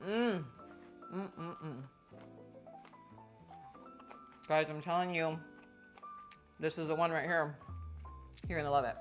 Guys, I'm telling you, this is the one right here. You're gonna love it.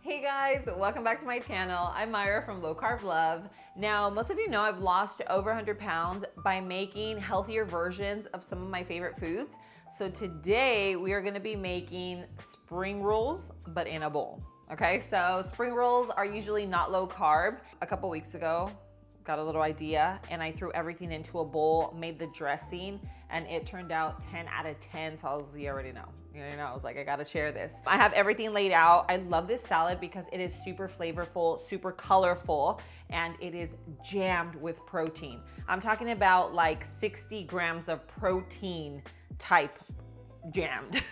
Hey guys, welcome back to my channel. I'm Myra from Low Carb Love. Now, most of you know I've lost over 100 pounds by making healthier versions of some of my favorite foods. So today we are gonna be making spring rolls, but in a bowl. Okay, so spring rolls are usually not low carb. A couple weeks ago, got a little idea and I threw everything into a bowl, made the dressing, and it turned out 10 out of 10. So I was, you already know. I was like, I gotta share this. I have everything laid out. I love this salad because it is super flavorful, super colorful, and it is jammed with protein. I'm talking about like 60 grams of protein type jammed.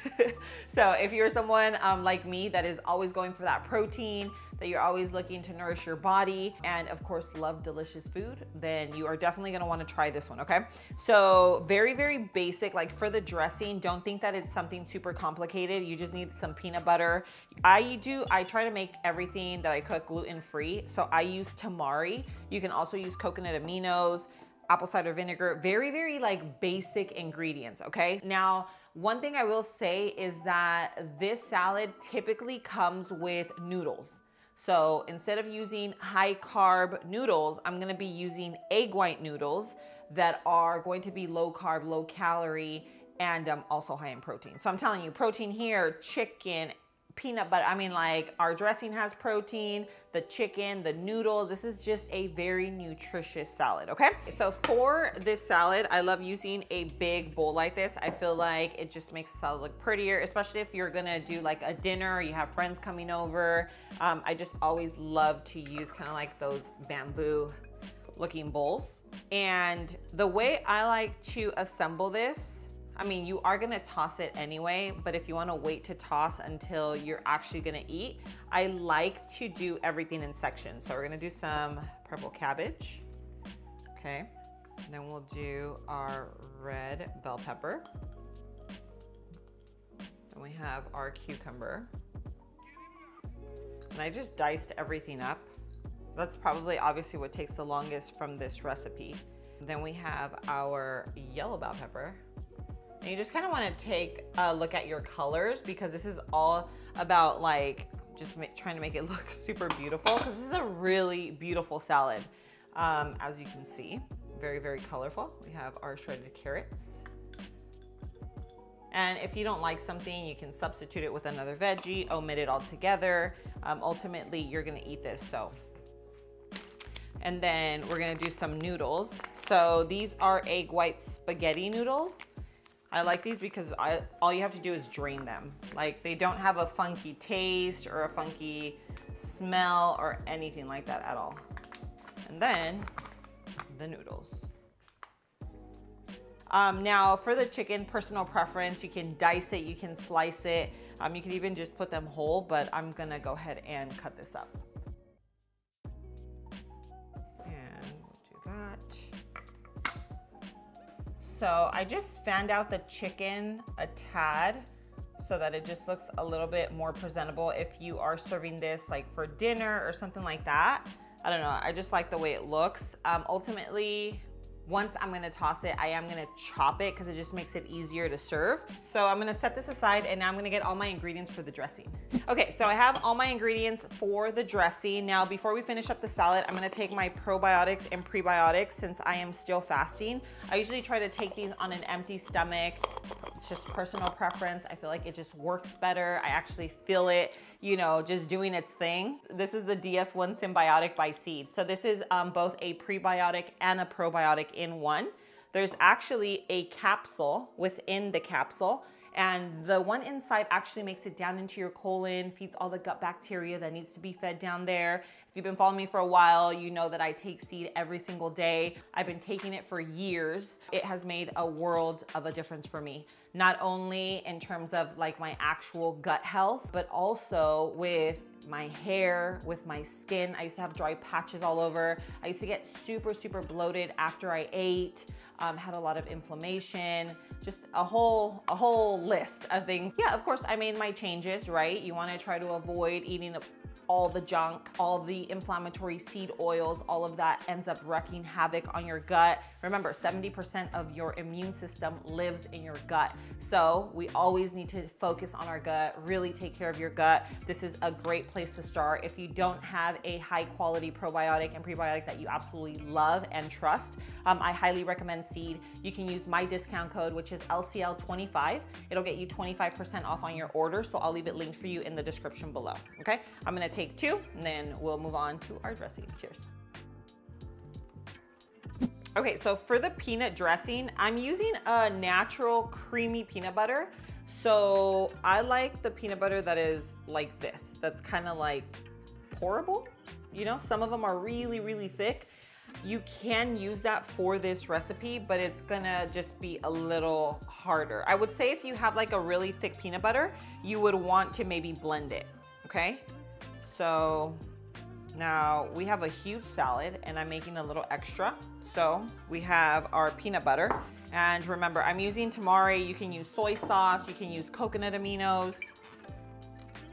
So if you're someone like me that is always going for that protein, that you're always looking to nourish your body, and of course love delicious food, then you are definitely going to want to try this one. Okay, so very basic. Like for the dressing, don't think that it's something super complicated. You just need some peanut butter. I try to make everything that I cook gluten-free, so I use tamari. You can also use coconut aminos, apple cider vinegar, very like basic ingredients. Okay, now one thing I will say is that this salad typically comes with noodles. So instead of using high carb noodles, I'm gonna be using egg white noodles that are going to be low carb, low calorie, and also high in protein. So I'm telling you, protein here, chicken, peanut butter. I mean, like our dressing has protein, the chicken, the noodles. This is just a very nutritious salad, okay? So for this salad, I love using a big bowl like this. I feel like it just makes the salad look prettier, especially if you're gonna do like a dinner, or you have friends coming over. I just always love to use kind of like those bamboo looking bowls. And the way I like to assemble this, I mean, you are gonna toss it anyway, but if you wanna wait to toss until you're actually gonna eat, I like to do everything in sections. So we're gonna do some purple cabbage, okay? And then we'll do our red bell pepper. Then we have our cucumber. And I just diced everything up. That's probably obviously what takes the longest from this recipe. Then we have our yellow bell pepper. And you just kind of want to take a look at your colors, because this is all about like just trying to make it look super beautiful, because this is a really beautiful salad. As you can see, very colorful. We have our shredded carrots. And if you don't like something, you can substitute it with another veggie, omit it altogether. Ultimately, you're gonna eat this, so. And then we're gonna do some noodles. So these are egg white spaghetti noodles. I like these because all you have to do is drain them. Like, they don't have a funky taste or a funky smell or anything like that at all. And then the noodles. Now for the chicken, personal preference, you can dice it, you can slice it. You can even just put them whole, but I'm gonna go ahead and cut this up. And we'll do that. So I just fanned out the chicken a tad so that it just looks a little bit more presentable if you are serving this like for dinner or something like that. I don't know, I just like the way it looks. Ultimately, once I'm gonna toss it, I am gonna chop it because it just makes it easier to serve. So I'm gonna set this aside, and now I'm gonna get all my ingredients for the dressing. Okay, so I have all my ingredients for the dressing. Now, before we finish up the salad, I'm gonna take my probiotics and prebiotics since I am still fasting. I usually try to take these on an empty stomach. It's just personal preference. I feel like it just works better. I actually feel it, you know, just doing its thing. This is the DS1 Synbiotic by Seed. So this is both a prebiotic and a probiotic in one. There's actually a capsule within the capsule, and the one inside actually makes it down into your colon, feeds all the gut bacteria that needs to be fed down there. If you've been following me for a while, you know that I take Seed every single day. I've been taking it for years. It has made a world of a difference for me, not only in terms of like my actual gut health, but also with my hair, with my skin. I used to have dry patches all over. I used to get super bloated after I ate, had a lot of inflammation, just a whole whole list of things. Yeah, of course, I made my changes, right? You wanna try to avoid eating all the junk, all the inflammatory seed oils, all of that ends up wreaking havoc on your gut. Remember, 70% of your immune system lives in your gut. So we always need to focus on our gut, really take care of your gut. This is a great place to start. If you don't have a high quality probiotic and prebiotic that you absolutely love and trust, I highly recommend Seed. You can use my discount code, which is LCL25. It'll get you 25% off on your order. So I'll leave it linked for you in the description below, okay? I'm gonna take 2 and then we'll move on to our dressing. Cheers. Okay, so for the peanut dressing, I'm using a natural creamy peanut butter. So I like the peanut butter that is like this. That's kind of like pourable. You know, some of them are really, really thick. You can use that for this recipe, but it's gonna just be a little harder. I would say if you have like a really thick peanut butter, you would want to maybe blend it, okay? So now we have a huge salad and I'm making a little extra. So we have our peanut butter. And remember, I'm using tamari. You can use soy sauce. You can use coconut aminos.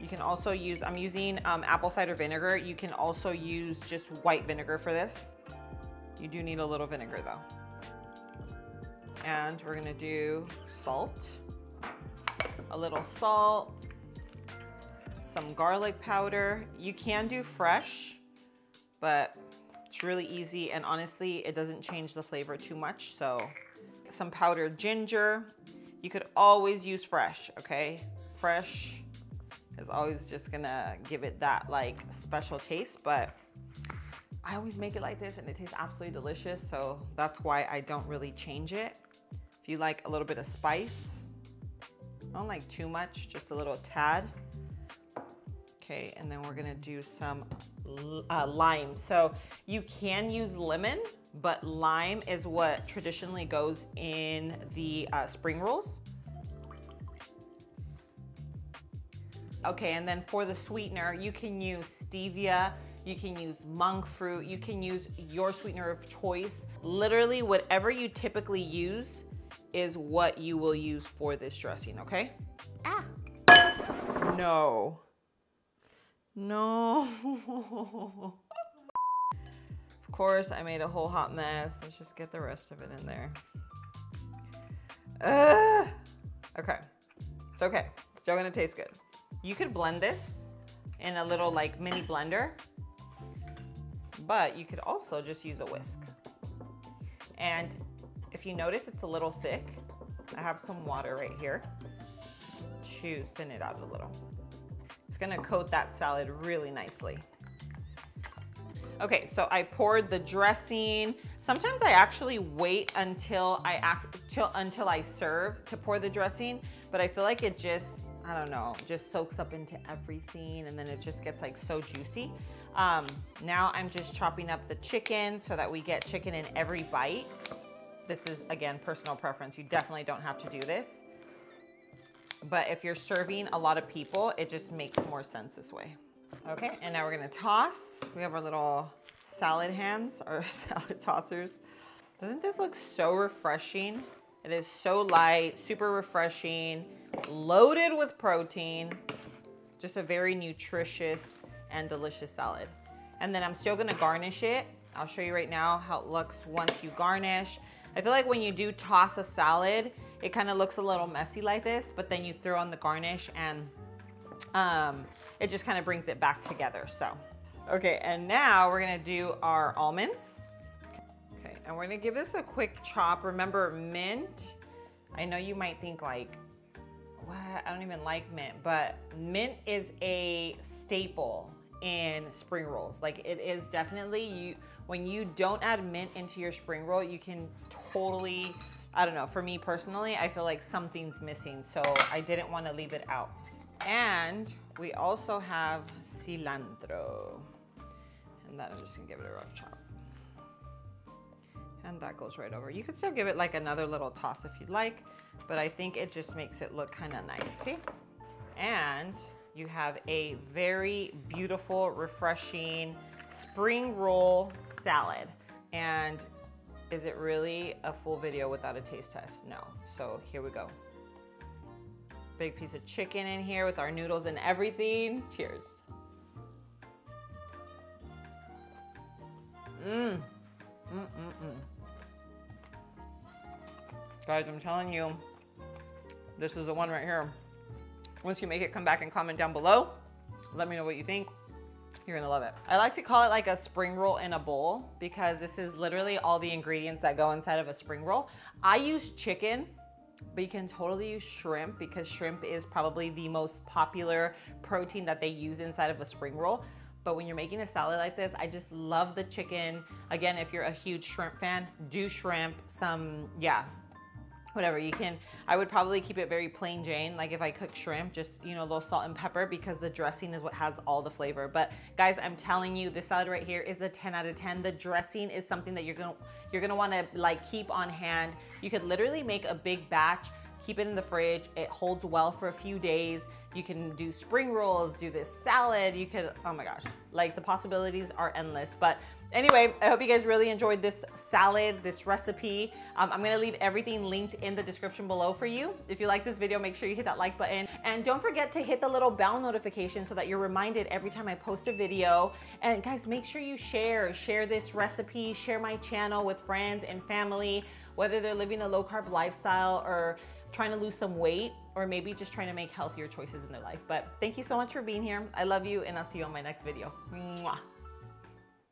You can also use, I'm using apple cider vinegar. You can also use just white vinegar for this. You do need a little vinegar though. And we're gonna do salt, a little salt, some garlic powder. You can do fresh, but it's really easy and honestly, it doesn't change the flavor too much. So some powdered ginger. You could always use fresh, okay? Fresh is always just gonna give it that like special taste, but I always make it like this and it tastes absolutely delicious. So that's why I don't really change it. If you like a little bit of spice, I don't like too much, just a little tad. Okay, and then we're gonna do some lime. So you can use lemon, but lime is what traditionally goes in the spring rolls. Okay, and then for the sweetener, you can use stevia, you can use monk fruit, you can use your sweetener of choice. Literally whatever you typically use is what you will use for this dressing, okay? Ah, no. No. Of course, I made a whole hot mess. Let's just get the rest of it in there. Okay, it's okay. Still gonna taste good. You could blend this in a little like mini blender, but you could also just use a whisk. And if you notice it's a little thick, I have some water right here to thin it out a little. It's gonna coat that salad really nicely. Okay, so I poured the dressing. Sometimes I actually wait until I serve to pour the dressing, but I feel like it just, I don't know, just soaks up into everything and then it just gets like so juicy. Now I'm just chopping up the chicken so that we get chicken in every bite. This is, again, personal preference. You definitely don't have to do this. But if you're serving a lot of people, it just makes more sense this way. Okay, and now we're gonna toss. We have our little salad hands, or salad tossers. Doesn't this look so refreshing? It is so light, super refreshing, loaded with protein. Just a very nutritious and delicious salad. And then I'm still gonna garnish it. I'll show you right now how it looks once you garnish. I feel like when you do toss a salad, it kind of looks a little messy like this, but then you throw on the garnish and it just kind of brings it back together, so. Okay, and now we're gonna do our almonds. Okay, and we're gonna give this a quick chop. Remember, mint, I know you might think like, what? I don't even like mint, but mint is a staple in spring rolls. Like it is definitely, when you don't add mint into your spring roll, you can totally, I don't know, for me personally, I feel like something's missing, so I didn't want to leave it out. And we also have cilantro. And that I'm just gonna give it a rough chop. And that goes right over. You could still give it like another little toss if you'd like, but I think it just makes it look kind of nice, see? And you have a very beautiful, refreshing spring roll salad. And is it really a full video without a taste test? No, so here we go. Big piece of chicken in here with our noodles and everything. Cheers. Guys, I'm telling you, this is the one right here. Once you make it, come back and comment down below. Let me know what you think. You're gonna love it. I like to call it like a spring roll in a bowl because this is literally all the ingredients that go inside of a spring roll. I use chicken, but you can totally use shrimp because shrimp is probably the most popular protein that they use inside of a spring roll. But when you're making a salad like this, I just love the chicken. Again, if you're a huge shrimp fan, do shrimp, whatever you can. I would probably keep it very plain Jane. Like if I cook shrimp, just, you know, a little salt and pepper because the dressing is what has all the flavor. But guys, I'm telling you, this salad right here is a 10 out of 10. The dressing is something that you're gonna wanna like keep on hand. You could literally make a big batch, keep it in the fridge. It holds well for a few days. You can do spring rolls, do this salad. You could, oh my gosh, like the possibilities are endless. But anyway, I hope you guys really enjoyed this salad, this recipe. I'm gonna leave everything linked in the description below for you. If you like this video, make sure you hit that like button. And don't forget to hit the little bell notification so that you're reminded every time I post a video. And guys, make sure you share this recipe, share my channel with friends and family, whether they're living a low carb lifestyle or trying to lose some weight, or maybe just trying to make healthier choices in their life. But thank you so much for being here. I love you, and I'll see you on my next video. Mwah.